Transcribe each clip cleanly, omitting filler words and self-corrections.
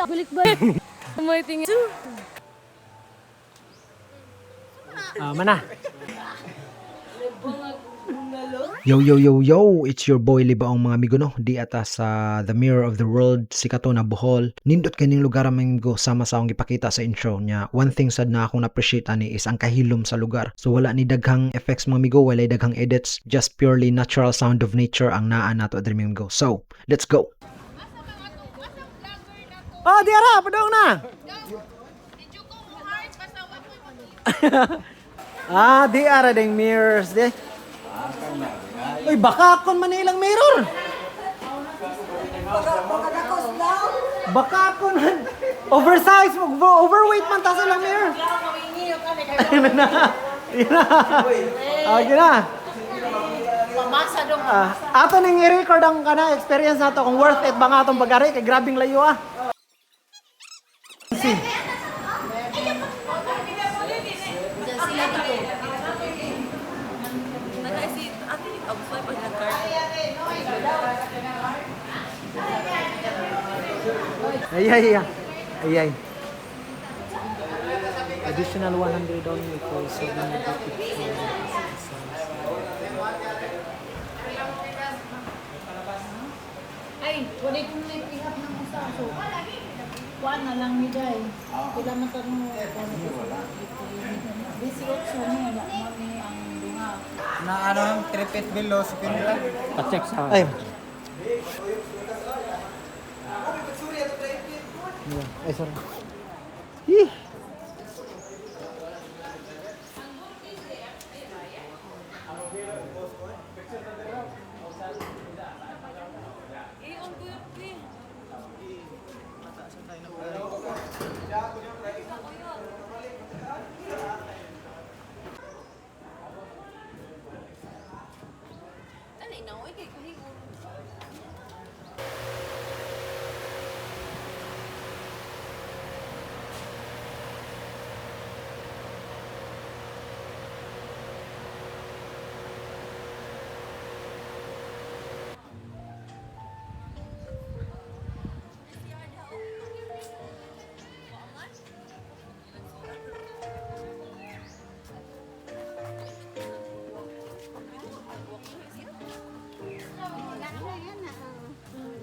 Balik ba? May tingin. Mana? Yo yo yo yo, it's your boy Libaong mga amigo no. Di ata sa The Mirror of the World, si Kato na Bohol. Nindot kaning lugar aming go sama sa akong ipakita sa intro niya. One thing sad na akong appreciate ani is ang kahilom sa lugar. So wala ni daghang effects mga amigo, wala daghang edits, just purely natural sound of nature ang naa nato adri mga amigo. So, let's go. Oh, di ara, padong na. Di ara ding mirrors di. Uy, baka kon man ilang mirror. Baka kon oversize mo, overweight man ta sa ilang mirror. Gina. Pamasa dong. Ato ning i-record ang kana experience nato kung worth it ba nga atong pag-ari kay grabing layo Ay. Additional 100 only for 7 Ay, wala kong naipihap ng usa. So, kuha na lang ni Day. Kila man ito mo. 18 niya, mami ang bunga. Na ano, tripit below sa pinila. Pa-check sa. Ay, sorry.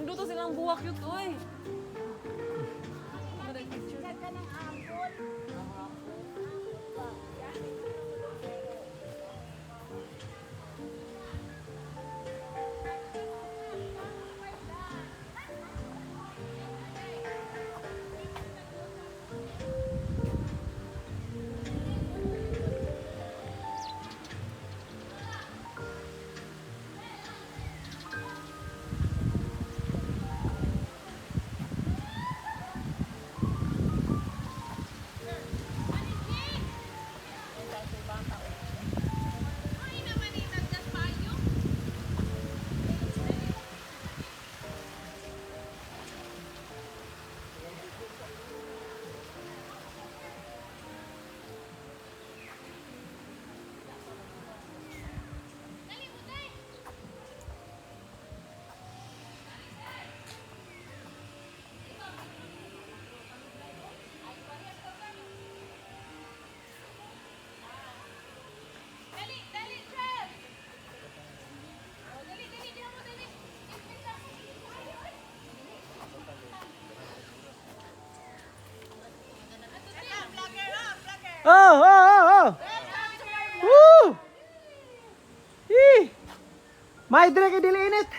Nagluto silang buwak yun, oy. Oh. Woo! May dire kay dili init.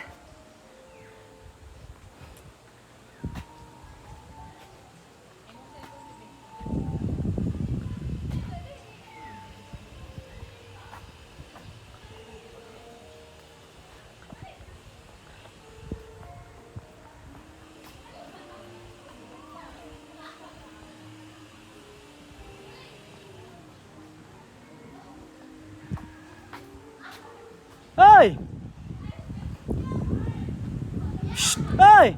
Hey! Shh! Hey!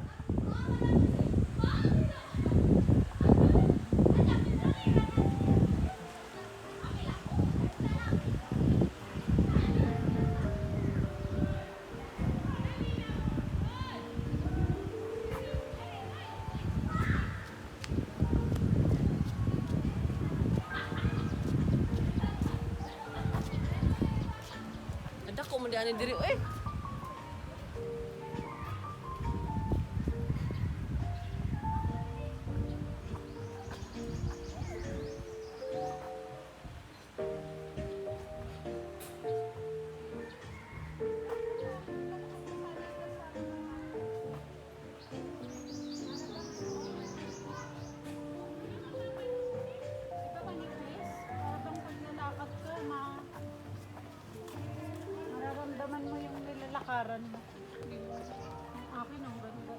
Dako man di ani diri eh. Habang pag nalakad ka, mararamdaman mo yung nilalakaran mo. Ang akin, ang ganda.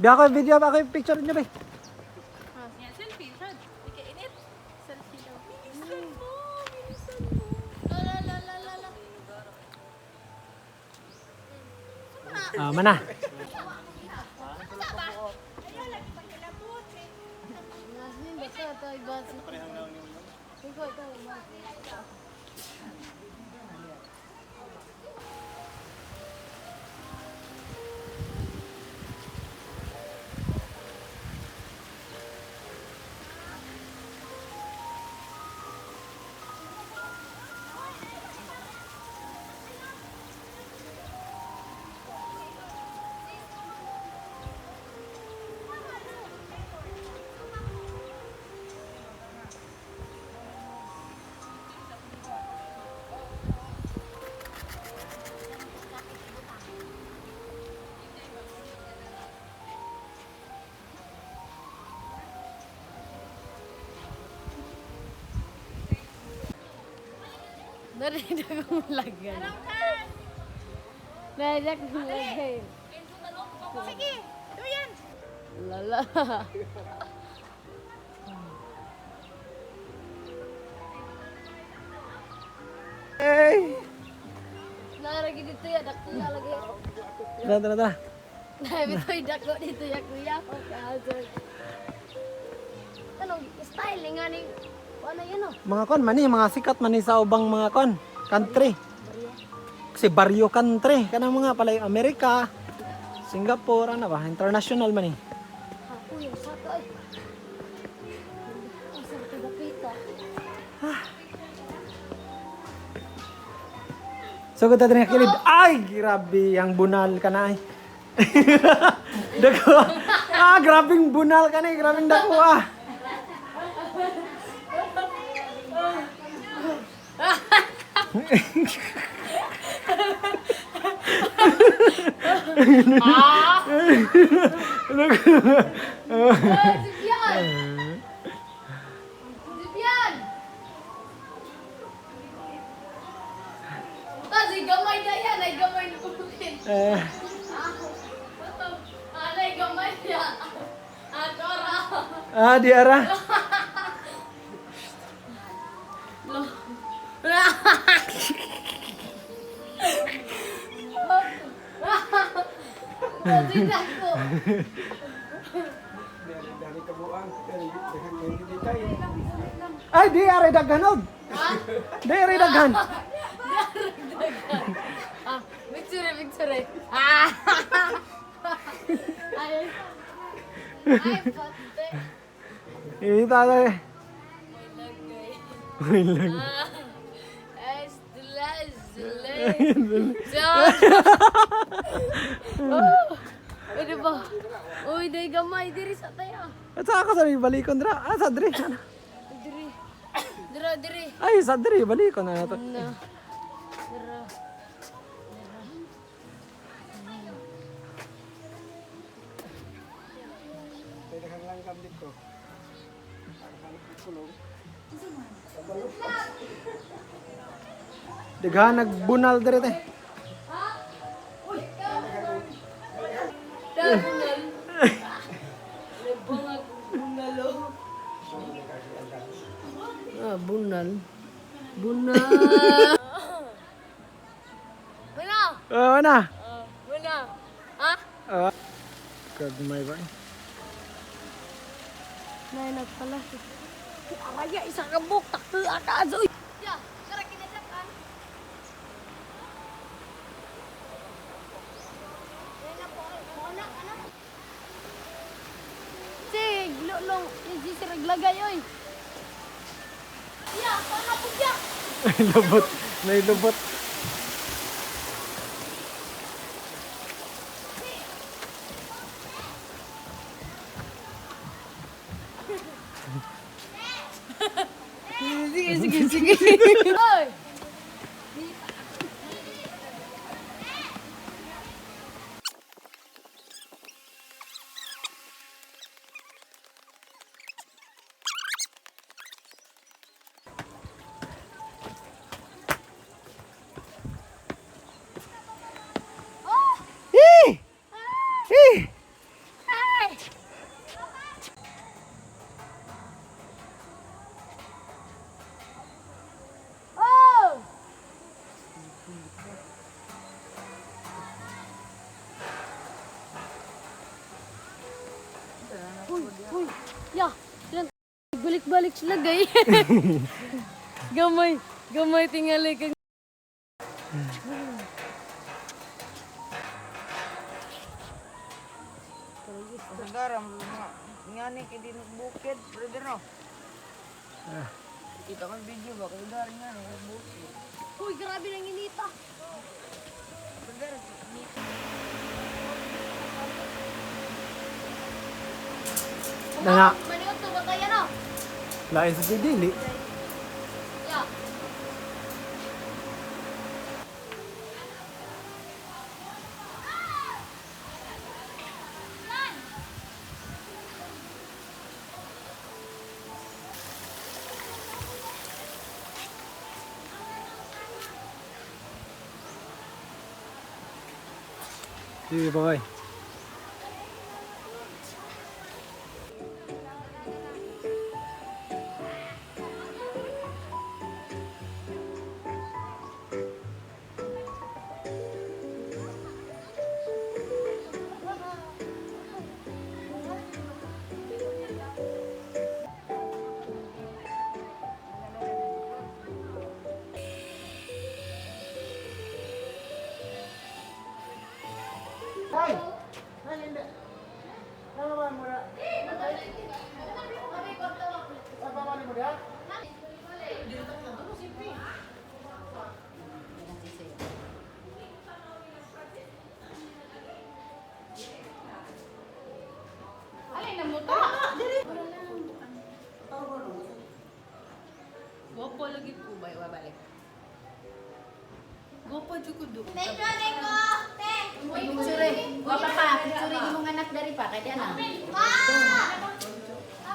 Biya ako video ba ako picture niyo ba? Selfie, Brad. Ika init. Selfie daw. Bilisan mo. Bilisan mo. La la la la la. Ah, mana? Nasnin, basta ito ay basi. Ikaw, ito ay basi. Narinig akong lagyan. Narinig akong lagyan. Sige, ito yan. Lala. Hey! Naragi dito ya, dako ya lagi. Tara, tara, tara. Nabi to dako dito ya kuya. Okay, ano, style nga ni ano yan oh. Mga kon mani, mga sikat mani sa ubang mga kon country. Kasi barrio country kanang mga palay Amerika, Singapore, ano ba, international man eh. Ako yung saka ay. Asal ko dapita. So kung tatrin kilid, ay grabe ang bunal ka na ay. Dako. Grabing bunal ka na, grabing dako ah. Sibyan! Sibyan! gamay na yan. Ay, gamay na ulit. Ay, gamay na. Tora. Di ara. Tidak ko. Ay, di ara daghanod. Di ara daghan. Picture. Ay, pati. Ita tayo. May lagay. Es dulay. Pwede ba? Uy, day gamay. Diri sa tayo. At saka ka sa balikon dra. Sa diri. Diri. Diri. Ay, sa diri balikon na nato. Na. Dira. Daghan nagbunal diri te. Bunal. Lebang bunalo. Bunal. Buna. Ana. Buna. Ha? Kagmay ba? Nay nagpala. Araya isa ka buk takto aka azoy. Ya, kara kinasakan. Sig, lulong, hindi si raglagay oy. Ya, pana pugya. Lubot. May lubot. Sige. Oy. Oh! Uy, ya, silang balik-balik sila gay. gamay tingali kang. Segaram, ngani kay di bukid, brother no. Kita kan video ba kay dar ngani bukid. Uy, grabe nang inita. Brother, Na Maniot to ba kaya no? lain sa dili. Ya. Sige boy. Alay na mo to. Gopo lagi po ba balik? Gopo jud ko do. Neko! Te! Picture. Wala pa. Picture imong anak dari pa. Kaya na.